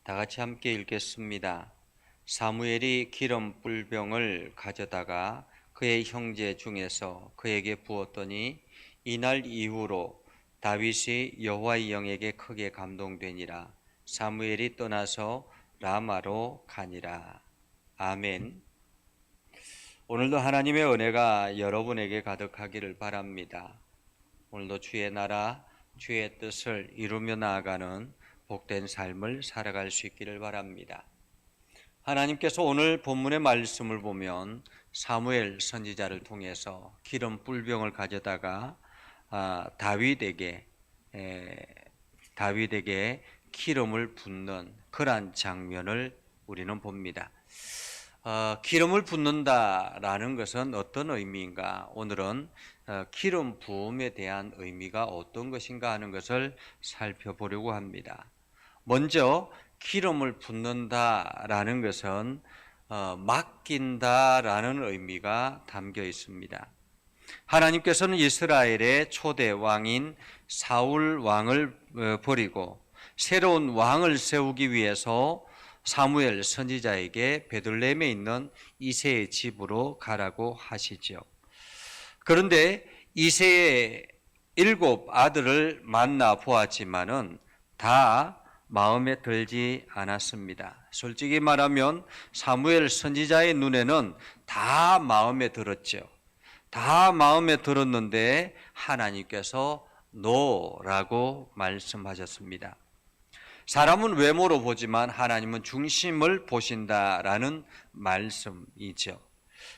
다 같이 함께 읽겠습니다. 사무엘이 기름 뿔병을 가져다가 그의 형제 중에서 그에게 부었더니 이날 이후로 다윗이 여호와의 영에게 크게 감동되니라. 사무엘이 떠나서 라마로 가니라. 아멘. 오늘도 하나님의 은혜가 여러분에게 가득하기를 바랍니다. 오늘도 주의 나라, 주의 뜻을 이루며 나아가는 복된 삶을 살아갈 수 있기를 바랍니다. 하나님께서 오늘 본문의 말씀을 보면 사무엘 선지자를 통해서 기름 뿔병을 가져다가 다윗에게 기름을 붓는 그러한 장면을 우리는 봅니다. 기름을 붓는다라는 것은 어떤 의미인가? 오늘은 기름 부음에 대한 의미가 어떤 것인가 하는 것을 살펴보려고 합니다. 먼저 기름을 붓는다라는 것은 맡긴다라는 의미가 담겨 있습니다. 하나님께서는 이스라엘의 초대 왕인 사울 왕을 버리고 새로운 왕을 세우기 위해서 사무엘 선지자에게 베들레헴에 있는 이새의 집으로 가라고 하시죠. 그런데 이새의 7 아들을 만나 보았지만은 다 마음에 들지 않았습니다. 솔직히 말하면 사무엘 선지자의 눈에는 다 마음에 들었죠. 다 마음에 들었는데 하나님께서 노라고 말씀하셨습니다. 사람은 외모로 보지만 하나님은 중심을 보신다라는 말씀이죠.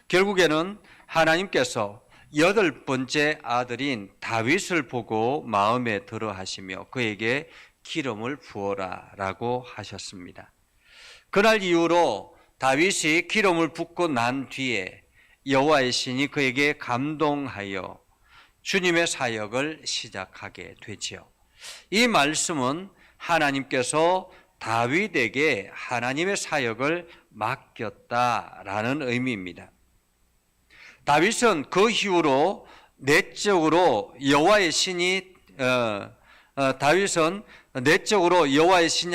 결국에는 하나님께서 8번째 아들인 다윗을 보고 마음에 들어 하시며 그에게 기름을 부어라 라고 하셨습니다. 그날 이후로 다윗이 기름을 붓고 난 뒤에 여호와의 신이 그에게 감동하여 주님의 사역을 시작하게 되지요. 이 말씀은 하나님께서 다윗에게 하나님의 사역을 맡겼다라는 의미입니다. 다윗은 그 이후로 내적으로 여호와의 신이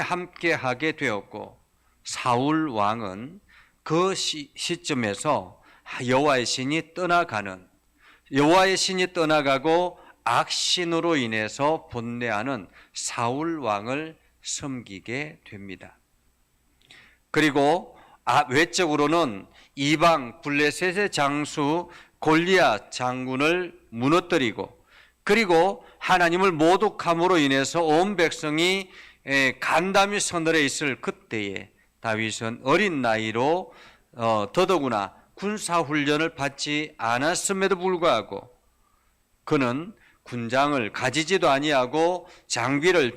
함께하게 되었고 사울 왕은 그 시점에서 여호와의 신이 떠나가고 악신으로 인해서 번뇌하는 사울 왕을 섬기게 됩니다. 그리고 외적으로는 이방 블레셋의 장수 골리앗 장군을 무너뜨리고 그리고 하나님을 모독함으로 인해서 온 백성이 간담이 서늘해 있을 그때에 다윗은 어린 나이로 더더구나 군사훈련을 받지 않았음에도 불구하고 그는 군장을 가지지도 아니하고 장비를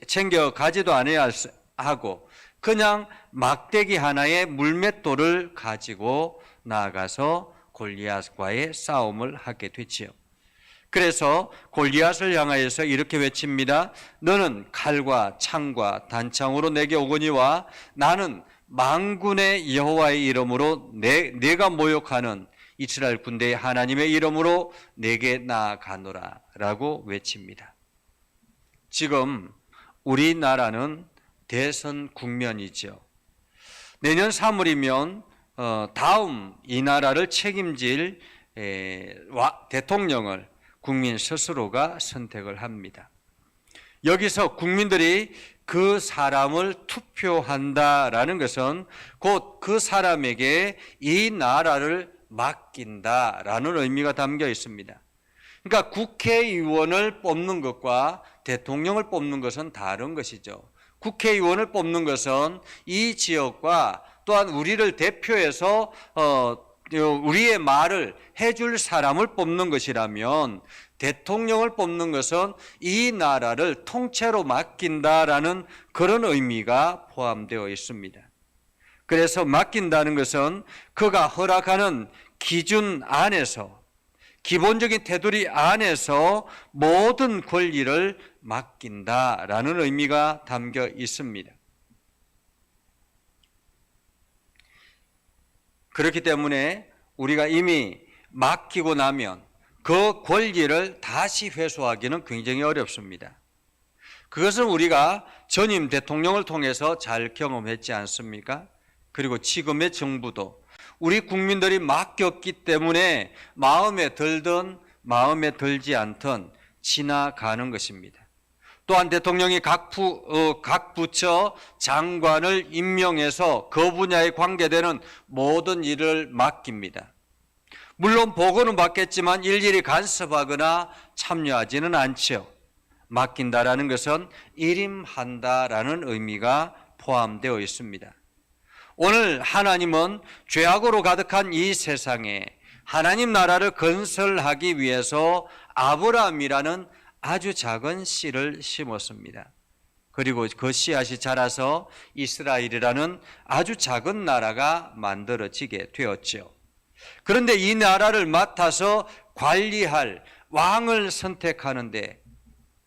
챙겨 가지도 아니하고 그냥 막대기 하나에 물맷돌을 가지고 나아가서 골리앗과의 싸움을 하게 되지요. 그래서 골리앗을 향하여서 이렇게 외칩니다. 너는 칼과 창과 단창으로 내게 오거니와 나는 만군의 여호와의 이름으로 내가 모욕하는 이스라엘 군대의 하나님의 이름으로 내게 나아가노라 라고 외칩니다. 지금 우리나라는 대선 국면이죠. 내년 3월이면 다음 이 나라를 책임질 대통령을 국민 스스로가 선택을 합니다. 여기서 국민들이 그 사람을 투표한다라는 것은 곧 그 사람에게 이 나라를 맡긴다라는 의미가 담겨 있습니다. 그러니까 국회의원을 뽑는 것과 대통령을 뽑는 것은 다른 것이죠. 국회의원을 뽑는 것은 이 지역과 또한 우리를 대표해서 우리의 말을 해줄 사람을 뽑는 것이라면 대통령을 뽑는 것은 이 나라를 통째로 맡긴다라는 그런 의미가 포함되어 있습니다. 그래서 맡긴다는 것은 그가 허락하는 기준 안에서 기본적인 테두리 안에서 모든 권리를 맡긴다라는 의미가 담겨 있습니다. 그렇기 때문에 우리가 이미 맡기고 나면 그 권리를 다시 회수하기는 굉장히 어렵습니다. 그것은 우리가 전임 대통령을 통해서 잘 경험했지 않습니까? 그리고 지금의 정부도 우리 국민들이 맡겼기 때문에 마음에 들든 마음에 들지 않든 지나가는 것입니다. 또한 대통령이 각 부처 장관을 임명해서 그 분야에 관계되는 모든 일을 맡깁니다. 물론 보고는 받겠지만 일일이 간섭하거나 참여하지는 않죠. 맡긴다라는 것은 일임한다라는 의미가 포함되어 있습니다. 오늘 하나님은 죄악으로 가득한 이 세상에 하나님 나라를 건설하기 위해서 아브라함이라는 아주 작은 씨를 심었습니다. 그리고 그 씨앗이 자라서 이스라엘이라는 아주 작은 나라가 만들어지게 되었죠. 그런데 이 나라를 맡아서 관리할 왕을 선택하는데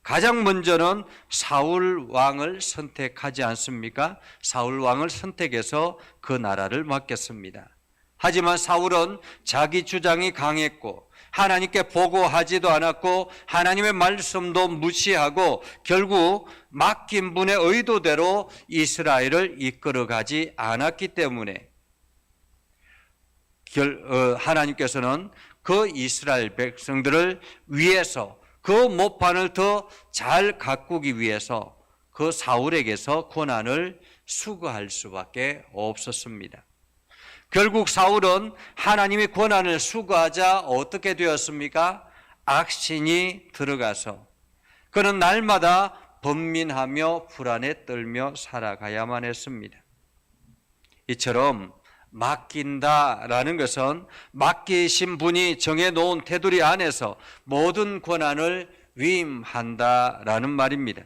가장 먼저는 사울 왕을 선택하지 않습니까? 사울 왕을 선택해서 그 나라를 맡겼습니다. 하지만 사울은 자기 주장이 강했고 하나님께 보고하지도 않았고 하나님의 말씀도 무시하고 결국 맡긴 분의 의도대로 이스라엘을 이끌어가지 않았기 때문에 하나님께서는 그 이스라엘 백성들을 위해서 그 모판을 더 잘 가꾸기 위해서 그 사울에게서 권한을 수거할 수밖에 없었습니다. 결국 사울은 하나님의 권한을 수거하자 어떻게 되었습니까? 악신이 들어가서 그는 날마다 번민하며 불안에 떨며 살아가야만 했습니다. 이처럼 맡긴다라는 것은 맡기신 분이 정해놓은 테두리 안에서 모든 권한을 위임한다라는 말입니다.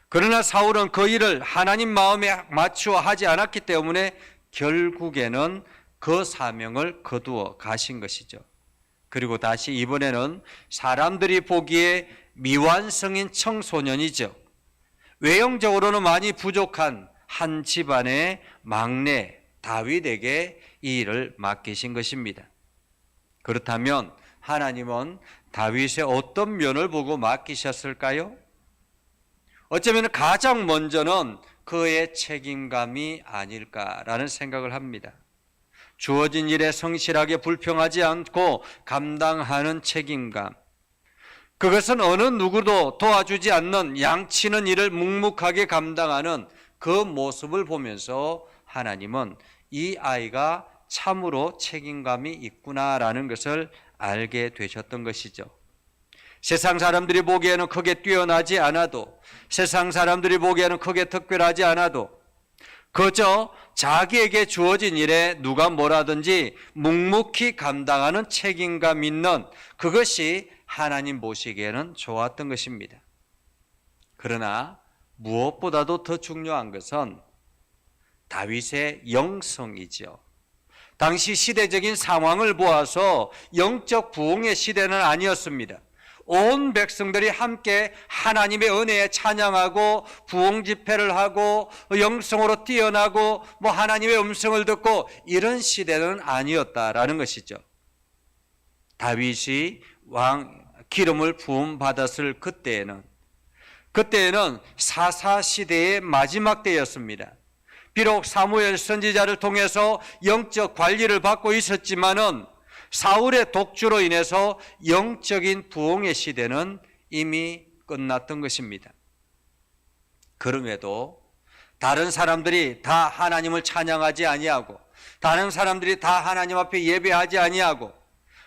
그러나 사울은 그 일을 하나님 마음에 맞추어 하지 않았기 때문에 결국에는 그 사명을 거두어 가신 것이죠. 그리고 다시 이번에는 사람들이 보기에 미완성인 청소년이죠. 외형적으로는 많이 부족한 한 집안의 막내 다윗에게 이 일을 맡기신 것입니다. 그렇다면 하나님은 다윗의 어떤 면을 보고 맡기셨을까요? 어쩌면 가장 먼저는 그의 책임감이 아닐까라는 생각을 합니다. 주어진 일에 성실하게 불평하지 않고 감당하는 책임감. 그것은 어느 누구도 도와주지 않는 양치는 일을 묵묵하게 감당하는 그 모습을 보면서 하나님은 이 아이가 참으로 책임감이 있구나라는 것을 알게 되셨던 것이죠. 세상 사람들이 보기에는 크게 뛰어나지 않아도, 세상 사람들이 보기에는 크게 특별하지 않아도 그저 자기에게 주어진 일에 누가 뭐라든지 묵묵히 감당하는 책임감 있는 그것이 하나님 보시기에는 좋았던 것입니다. 그러나 무엇보다도 더 중요한 것은 다윗의 영성이죠. 당시 시대적인 상황을 보아서 영적 부흥의 시대는 아니었습니다. 온 백성들이 함께 하나님의 은혜에 찬양하고 부흥 집회를 하고 영성으로 뛰어나고 하나님의 음성을 듣고 이런 시대는 아니었다라는 것이죠. 다윗이 기름을 부음 받았을 그때에는 사사 시대의 마지막 때였습니다. 비록 사무엘 선지자를 통해서 영적 관리를 받고 있었지만은 사울의 독주로 인해서 영적인 부흥의 시대는 이미 끝났던 것입니다. 그럼에도 다른 사람들이 다 하나님을 찬양하지 아니하고, 다른 사람들이 다 하나님 앞에 예배하지 아니하고,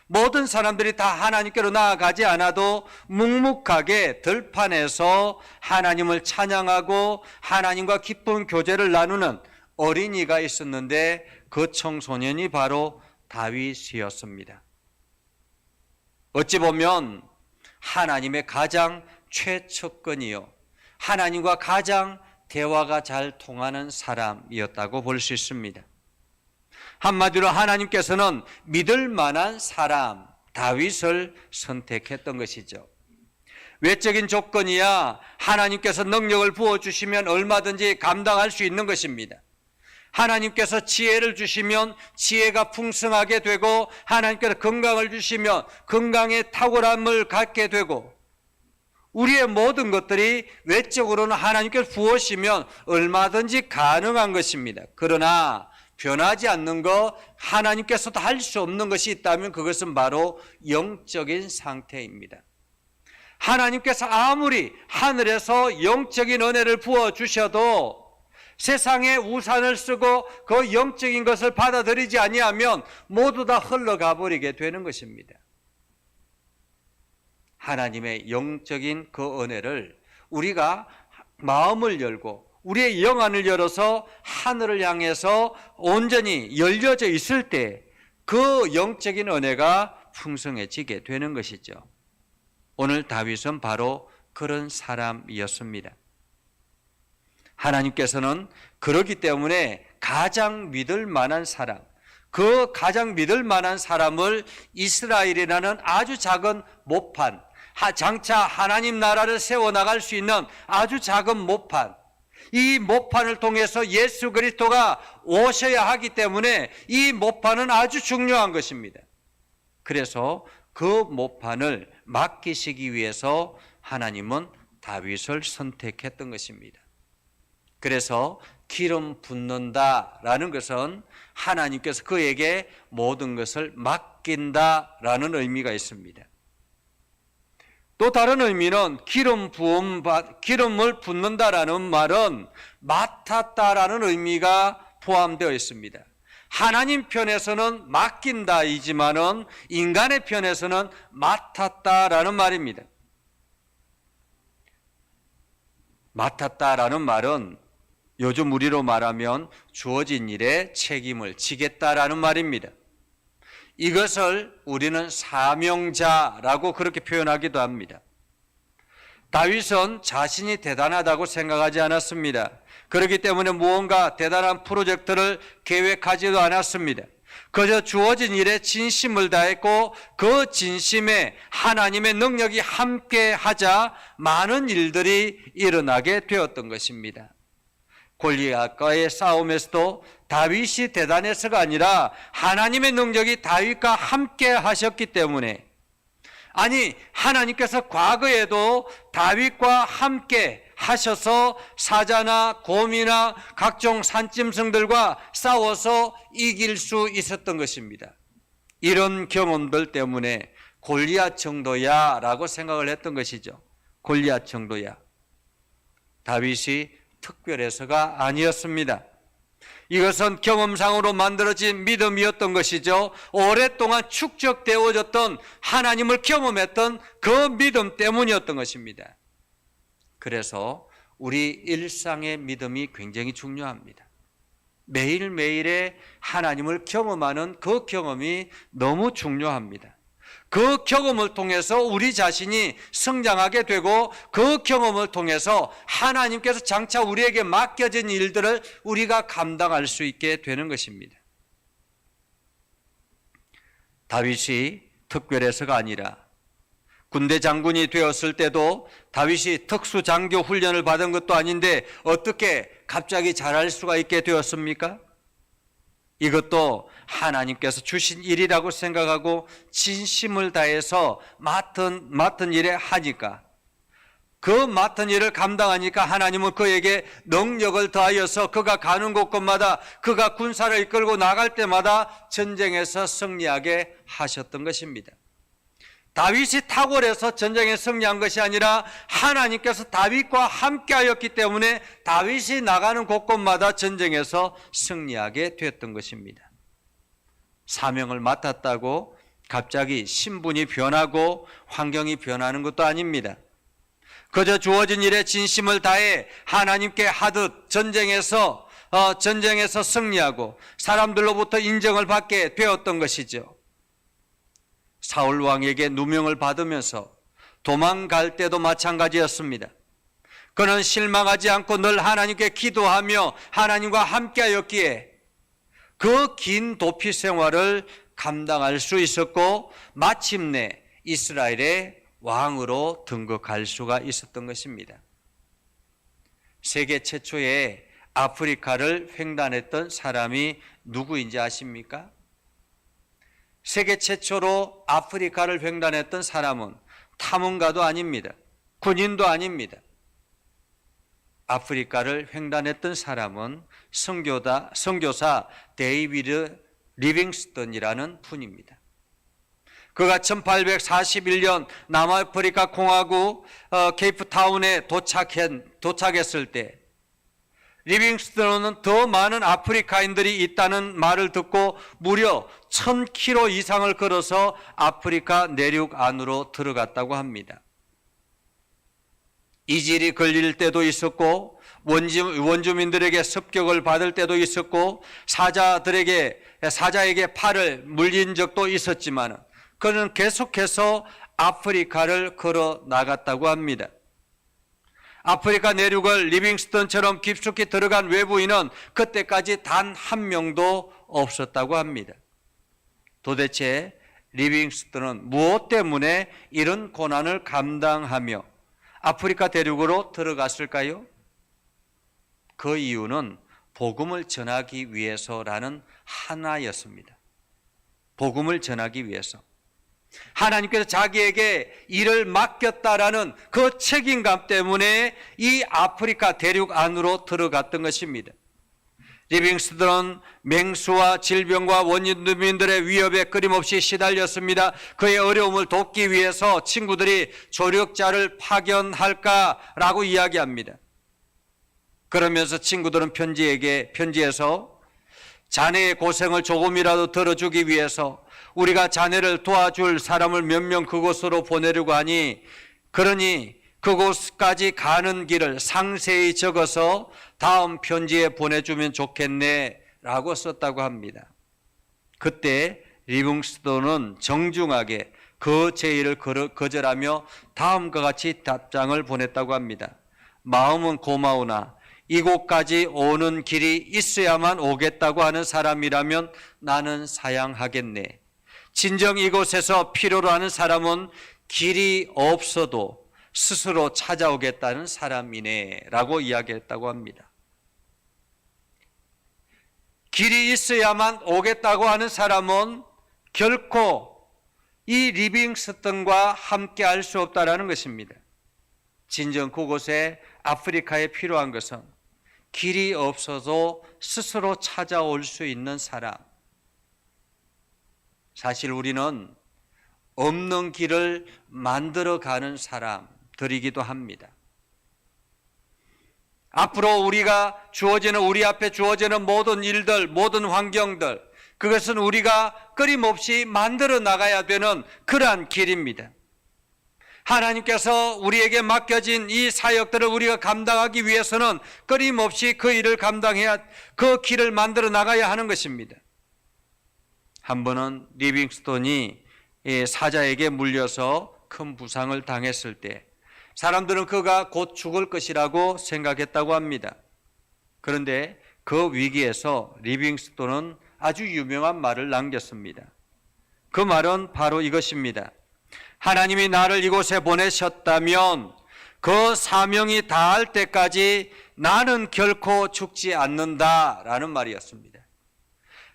모든 사람들이 다 하나님께로 나아가지 않아도 묵묵하게 들판에서 하나님을 찬양하고 하나님과 깊은 교제를 나누는 어린이가 있었는데 그 청소년이 바로 다윗이었습니다. 어찌 보면 하나님의 가장 최측근이요, 하나님과 가장 대화가 잘 통하는 사람이었다고 볼 수 있습니다. 한마디로 하나님께서는 믿을 만한 사람 다윗을 선택했던 것이죠. 외적인 조건이야 하나님께서 능력을 부어주시면 얼마든지 감당할 수 있는 것입니다. 하나님께서 지혜를 주시면 지혜가 풍성하게 되고, 하나님께서 건강을 주시면 건강의 탁월함을 갖게 되고, 우리의 모든 것들이 외적으로는 하나님께서 부으시면 얼마든지 가능한 것입니다. 그러나 변하지 않는 것, 하나님께서도 할 수 없는 것이 있다면 그것은 바로 영적인 상태입니다. 하나님께서 아무리 하늘에서 영적인 은혜를 부어주셔도 세상에 우산을 쓰고 그 영적인 것을 받아들이지 아니하면 모두 다 흘러가 버리게 되는 것입니다. 하나님의 영적인 그 은혜를 우리가 마음을 열고 우리의 영안을 열어서 하늘을 향해서 온전히 열려져 있을 때 그 영적인 은혜가 풍성해지게 되는 것이죠. 오늘 다윗은 바로 그런 사람이었습니다. 하나님께서는 그렇기 때문에 가장 믿을 만한 사람, 그 가장 믿을 만한 사람을 이스라엘이라는 아주 작은 모판, 장차 하나님 나라를 세워나갈 수 있는 아주 작은 모판, 이 모판을 통해서 예수 그리스도가 오셔야 하기 때문에 이 모판은 아주 중요한 것입니다. 그래서 그 모판을 맡기시기 위해서 하나님은 다윗을 선택했던 것입니다. 그래서 기름 붓는다라는 것은 하나님께서 그에게 모든 것을 맡긴다라는 의미가 있습니다. 또 다른 의미는 기름을 붓는다라는 말은 맡았다라는 의미가 포함되어 있습니다. 하나님 편에서는 맡긴다이지만은 인간의 편에서는 맡았다라는 말입니다. 맡았다라는 말은 요즘 우리로 말하면 주어진 일에 책임을 지겠다라는 말입니다. 이것을 우리는 사명자라고 그렇게 표현하기도 합니다. 다윗은 자신이 대단하다고 생각하지 않았습니다. 그렇기 때문에 무언가 대단한 프로젝트를 계획하지도 않았습니다. 그저 주어진 일에 진심을 다했고 그 진심에 하나님의 능력이 함께하자 많은 일들이 일어나게 되었던 것입니다. 골리앗과의 싸움에서도 다윗이 대단해서가 아니라 하나님의 능력이 다윗과 함께 하셨기 때문에, 아니 하나님께서 과거에도 다윗과 함께 하셔서 사자나 곰이나 각종 산짐승들과 싸워서 이길 수 있었던 것입니다. 이런 경험들 때문에 골리앗 정도야 라고 생각을 했던 것이죠. 골리앗 정도야. 다윗이 특별해서가 아니었습니다. 이것은 경험상으로 만들어진 믿음이었던 것이죠. 오랫동안 축적되어졌던 하나님을 경험했던 그 믿음 때문이었던 것입니다. 그래서 우리 일상의 믿음이 굉장히 중요합니다. 매일매일의 하나님을 경험하는 그 경험이 너무 중요합니다. 그 경험을 통해서 우리 자신이 성장하게 되고 그 경험을 통해서 하나님께서 장차 우리에게 맡겨진 일들을 우리가 감당할 수 있게 되는 것입니다. 다윗이 특별해서가 아니라 군대 장군이 되었을 때도 다윗이 특수장교 훈련을 받은 것도 아닌데 어떻게 갑자기 잘할 수가 있게 되었습니까? 이것도 하나님께서 주신 일이라고 생각하고 진심을 다해서 맡은 일에 하니까, 그 맡은 일을 감당하니까 하나님은 그에게 능력을 더하여서 그가 가는 곳곳마다 그가 군사를 이끌고 나갈 때마다 전쟁에서 승리하게 하셨던 것입니다. 다윗이 탁월해서 전쟁에 승리한 것이 아니라 하나님께서 다윗과 함께하였기 때문에 다윗이 나가는 곳곳마다 전쟁에서 승리하게 되었던 것입니다. 사명을 맡았다고 갑자기 신분이 변하고 환경이 변하는 것도 아닙니다. 그저 주어진 일에 진심을 다해 하나님께 하듯 전쟁에서 승리하고 사람들로부터 인정을 받게 되었던 것이죠. 사울 왕에게 누명을 받으면서 도망갈 때도 마찬가지였습니다. 그는 실망하지 않고 늘 하나님께 기도하며 하나님과 함께하였기에 그 긴 도피 생활을 감당할 수 있었고 마침내 이스라엘의 왕으로 등극할 수가 있었던 것입니다. 세계 최초의 아프리카를 횡단했던 사람이 누구인지 아십니까? 세계 최초로 아프리카를 횡단했던 사람은 탐험가도 아닙니다. 군인도 아닙니다. 아프리카를 횡단했던 사람은 선교사 데이비드 리빙스턴이라는 분입니다. 그가 1841년 남아프리카 공화국 케이프타운에 도착했을 때 리빙스턴은 더 많은 아프리카인들이 있다는 말을 듣고 무려 1000km 이상을 걸어서 아프리카 내륙 안으로 들어갔다고 합니다. 이질이 걸릴 때도 있었고 원주민들에게 습격을 받을 때도 있었고 사자에게 팔을 물린 적도 있었지만 그는 계속해서 아프리카를 걸어 나갔다고 합니다. 아프리카 내륙을 리빙스턴처럼 깊숙이 들어간 외부인은 그때까지 단 한 명도 없었다고 합니다. 도대체 리빙스턴은 무엇 때문에 이런 고난을 감당하며 아프리카 대륙으로 들어갔을까요? 그 이유는 복음을 전하기 위해서라는 하나였습니다. 복음을 전하기 위해서. 하나님께서 자기에게 일을 맡겼다라는 그 책임감 때문에 이 아프리카 대륙 안으로 들어갔던 것입니다. 리빙스턴은 맹수와 질병과 원주민들의 위협에 끊임없이 시달렸습니다. 그의 어려움을 돕기 위해서 친구들이 조력자를 파견할까라고 이야기합니다. 그러면서 친구들은 편지에서 자네의 고생을 조금이라도 들어주기 위해서 우리가 자네를 도와줄 사람을 몇 명 그곳으로 보내려고 하니 그러니 그곳까지 가는 길을 상세히 적어서 다음 편지에 보내주면 좋겠네 라고 썼다고 합니다. 그때 리빙스턴은 정중하게 그 제의를 거절하며 다음과 같이 답장을 보냈다고 합니다. 마음은 고마우나 이곳까지 오는 길이 있어야만 오겠다고 하는 사람이라면 나는 사양하겠네. 진정 이곳에서 필요로 하는 사람은 길이 없어도 스스로 찾아오겠다는 사람이네 라고 이야기했다고 합니다. 길이 있어야만 오겠다고 하는 사람은 결코 이 리빙스턴과 함께 할 수 없다라는 것입니다. 진정 그곳에 아프리카에 필요한 것은 길이 없어도 스스로 찾아올 수 있는 사람. 사실 우리는 없는 길을 만들어가는 사람들이기도 합니다. 앞으로 우리 앞에 주어지는 모든 일들, 모든 환경들, 그것은 우리가 끊임없이 만들어 나가야 되는 그러한 길입니다. 하나님께서 우리에게 맡겨진 이 사역들을 우리가 감당하기 위해서는 끊임없이 그 일을 감당해야, 그 길을 만들어 나가야 하는 것입니다. 한 번은 리빙스턴이 사자에게 물려서 큰 부상을 당했을 때 사람들은 그가 곧 죽을 것이라고 생각했다고 합니다. 그런데 그 위기에서 리빙스턴은 아주 유명한 말을 남겼습니다. 그 말은 바로 이것입니다. 하나님이 나를 이곳에 보내셨다면 그 사명이 다할 때까지 나는 결코 죽지 않는다라는 말이었습니다.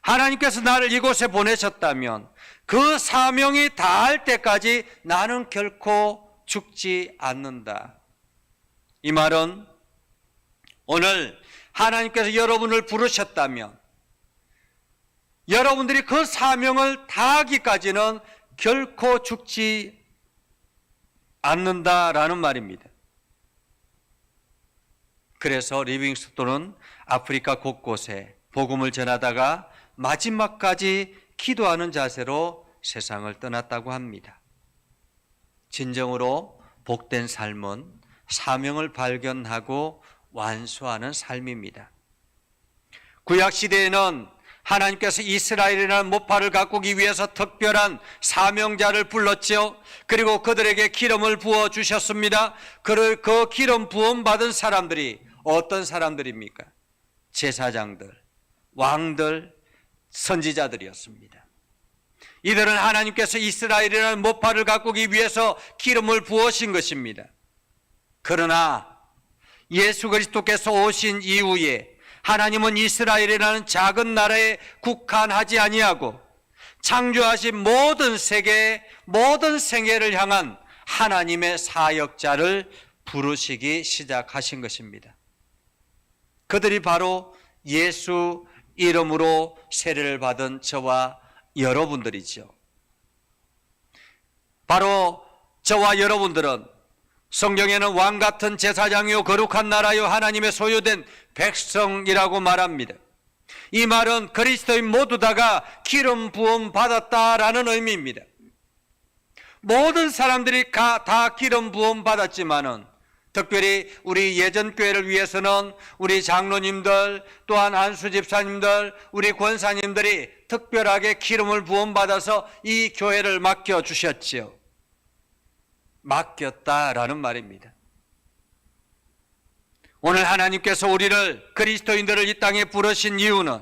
하나님께서 나를 이곳에 보내셨다면 그 사명이 다할 때까지 나는 결코 죽지 않는다. 이 말은 오늘 하나님께서 여러분을 부르셨다면 여러분들이 그 사명을 다하기까지는 결코 죽지 않는다라는 말입니다. 그래서 리빙스턴은 아프리카 곳곳에 복음을 전하다가 마지막까지 기도하는 자세로 세상을 떠났다고 합니다. 진정으로 복된 삶은 사명을 발견하고 완수하는 삶입니다. 구약시대에는 하나님께서 이스라엘이라는 모파를 가꾸기 위해서 특별한 사명자를 불렀죠. 그리고 그들에게 기름을 부어주셨습니다. 그 기름 부음 받은 사람들이 어떤 사람들입니까? 제사장들, 왕들, 선지자들이었습니다. 이들은 하나님께서 이스라엘이라는 모파를 가꾸기 위해서 기름을 부으신 것입니다. 그러나 예수 그리스도께서 오신 이후에 하나님은 이스라엘이라는 작은 나라에 국한하지 아니하고 창조하신 모든 세계, 모든 생애를 향한 하나님의 사역자를 부르시기 시작하신 것입니다. 그들이 바로 예수 이름으로 세례를 받은 저와 여러분들이죠. 바로 저와 여러분들은 성경에는 왕같은 제사장이요 거룩한 나라요 하나님의 소유된 백성이라고 말합니다. 이 말은 그리스도인 모두 다가 기름 부음 받았다라는 의미입니다. 모든 사람들이 다 기름 부음 받았지만은 특별히 우리 예전 교회를 위해서는 우리 장로님들 또한 안수 집사님들 우리 권사님들이 특별하게 기름을 부음 받아서 이 교회를 맡겨 주셨지요. 맡겼다라는 말입니다. 오늘 하나님께서 우리를 그리스도인들을 이 땅에 부르신 이유는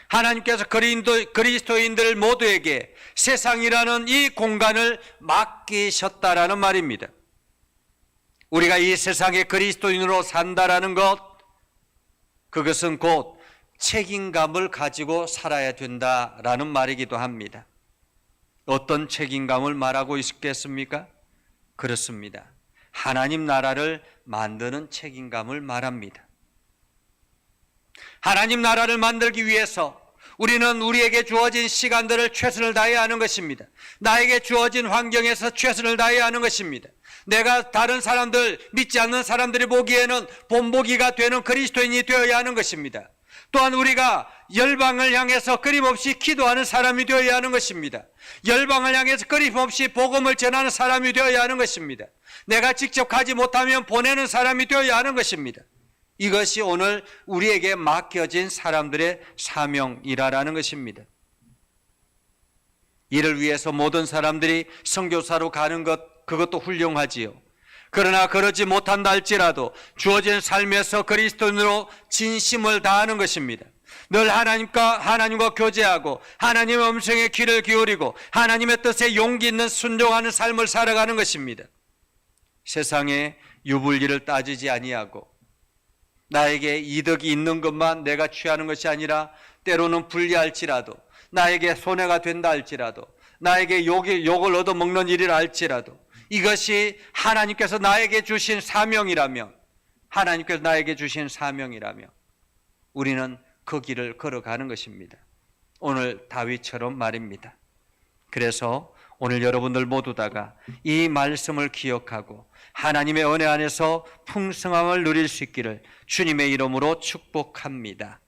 하나님께서 그리스도인들 모두에게 세상이라는 이 공간을 맡기셨다라는 말입니다. 우리가 이 세상에 그리스도인으로 산다라는 것, 그것은 곧 책임감을 가지고 살아야 된다라는 말이기도 합니다. 어떤 책임감을 말하고 있겠습니까? 그렇습니다. 하나님 나라를 만드는 책임감을 말합니다. 하나님 나라를 만들기 위해서 우리는 우리에게 주어진 시간들을 최선을 다해야 하는 것입니다. 나에게 주어진 환경에서 최선을 다해야 하는 것입니다. 내가 다른 사람들, 믿지 않는 사람들이 보기에는 본보기가 되는 그리스도인이 되어야 하는 것입니다. 또한 우리가 열방을 향해서 끊임없이 기도하는 사람이 되어야 하는 것입니다. 열방을 향해서 끊임없이 복음을 전하는 사람이 되어야 하는 것입니다. 내가 직접 가지 못하면 보내는 사람이 되어야 하는 것입니다. 이것이 오늘 우리에게 맡겨진 사람들의 사명이라는 것입니다. 이를 위해서 모든 사람들이 선교사로 가는 것, 그것도 훌륭하지요. 그러나 그러지 못한다 할지라도 주어진 삶에서 그리스도인으로 진심을 다하는 것입니다. 늘 하나님과 교제하고 하나님의 음성에 귀를 기울이고 하나님의 뜻에 용기 있는 순종하는 삶을 살아가는 것입니다. 세상에 유불리를 따지지 아니하고 나에게 이득이 있는 것만 내가 취하는 것이 아니라 때로는 불리할지라도 나에게 손해가 된다 할지라도 나에게 욕을 얻어먹는 일이라 할지라도 이것이 하나님께서 나에게 주신 사명이라면 우리는 그 길을 걸어가는 것입니다. 오늘 다윗처럼 말입니다. 그래서 오늘 여러분들 모두 다가 이 말씀을 기억하고 하나님의 은혜 안에서 풍성함을 누릴 수 있기를 주님의 이름으로 축복합니다.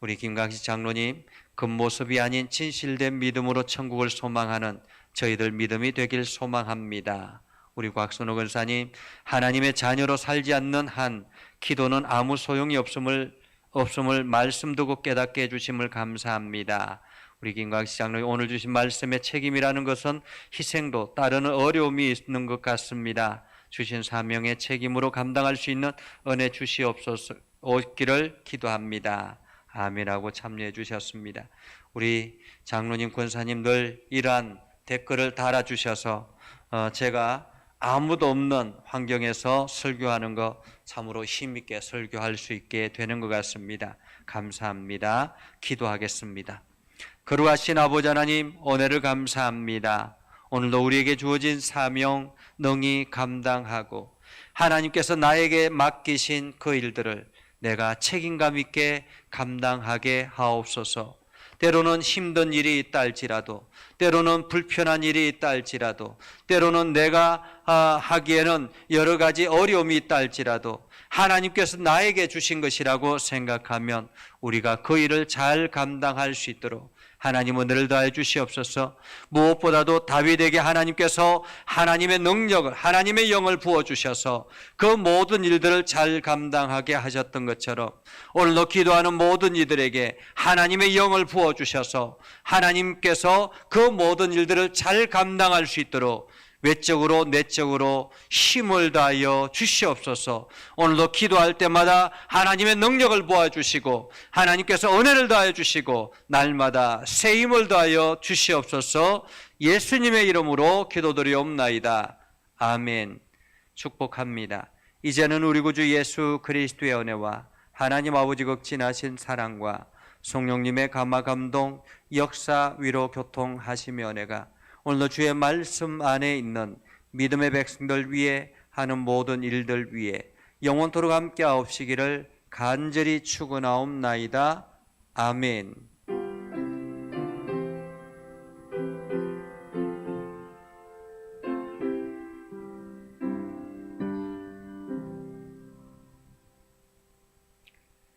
우리 김강식 장로님, 겉모습이 아닌 진실된 믿음으로 천국을 소망하는 저희들 믿음이 되길 소망합니다. 우리 곽선호 권사님, 하나님의 자녀로 살지 않는 한 기도는 아무 소용이 없음을 말씀 두고 깨닫게 해주심을 감사합니다. 우리 김광식 장로님, 오늘 주신 말씀의 책임이라는 것은 희생도 따르는 어려움이 있는 것 같습니다. 주신 사명의 책임으로 감당할 수 있는 은혜 주시옵소서 없기를 기도합니다. 아멘하고 참여해 주셨습니다. 우리 장로님, 권사님들 이러한 댓글을 달아주셔서 제가 아무도 없는 환경에서 설교하는 거 참으로 힘있게 설교할 수 있게 되는 것 같습니다. 감사합니다. 기도하겠습니다. 거룩하신 아버지 하나님, 은혜를 감사합니다. 오늘도 우리에게 주어진 사명 능히 감당하고 하나님께서 나에게 맡기신 그 일들을 내가 책임감 있게 감당하게 하옵소서. 때로는 힘든 일이 있다 할지라도, 때로는 불편한 일이 있다 할지라도, 때로는 내가 하기에는 여러 가지 어려움이 있다 할지라도 하나님께서 나에게 주신 것이라고 생각하면 우리가 그 일을 잘 감당할 수 있도록 하나님 은혜를 다해 주시옵소서. 무엇보다도 다윗에게 하나님께서 하나님의 능력을, 하나님의 영을 부어주셔서 그 모든 일들을 잘 감당하게 하셨던 것처럼 오늘도 기도하는 모든 이들에게 하나님의 영을 부어주셔서 하나님께서 그 모든 일들을 잘 감당할 수 있도록 외적으로 내적으로 힘을 다하여 주시옵소서. 오늘도 기도할 때마다 하나님의 능력을 보아주시고 하나님께서 은혜를 다하여 주시고 날마다 새 힘을 다하여 주시옵소서. 예수님의 이름으로 기도드리옵나이다. 아멘. 축복합니다. 이제는 우리 구주 예수 그리스도의 은혜와 하나님 아버지 극진하신 사랑과 성령님의 감화 감동 역사 위로 교통하시며 은혜가 오늘도 주의 말씀 안에 있는 믿음의 백성들 위해 하는 모든 일들 위해 영원토록 함께하옵시기를 간절히 축원하옵나이다. 아멘.